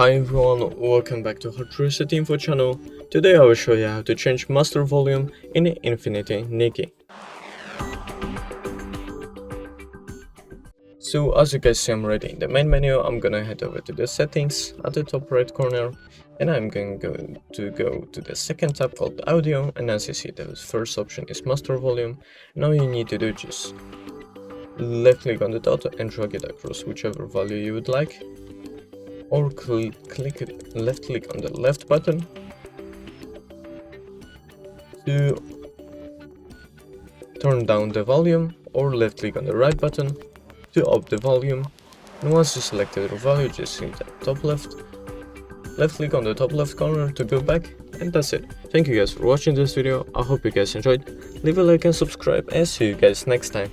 Hi everyone, welcome back to HardReset.Info channel. Today I will show you how to change master volume in Infinity Nikki. So as you guys see, I'm already in the main menu. I'm gonna head over to the settings at the top right corner, and I'm going to go to the second tab called audio, and as you see, the first option is master volume. Now you need to do just left click on the dot and drag it across whichever value you would like, or left click on the left button to turn down the volume, or left click on the right button to up the volume. And once you selected your value, just hit the top left click on the top left corner to go back, and that's it. Thank you guys for watching this video. I hope you guys enjoyed. Leave a like and subscribe, and see you guys next time.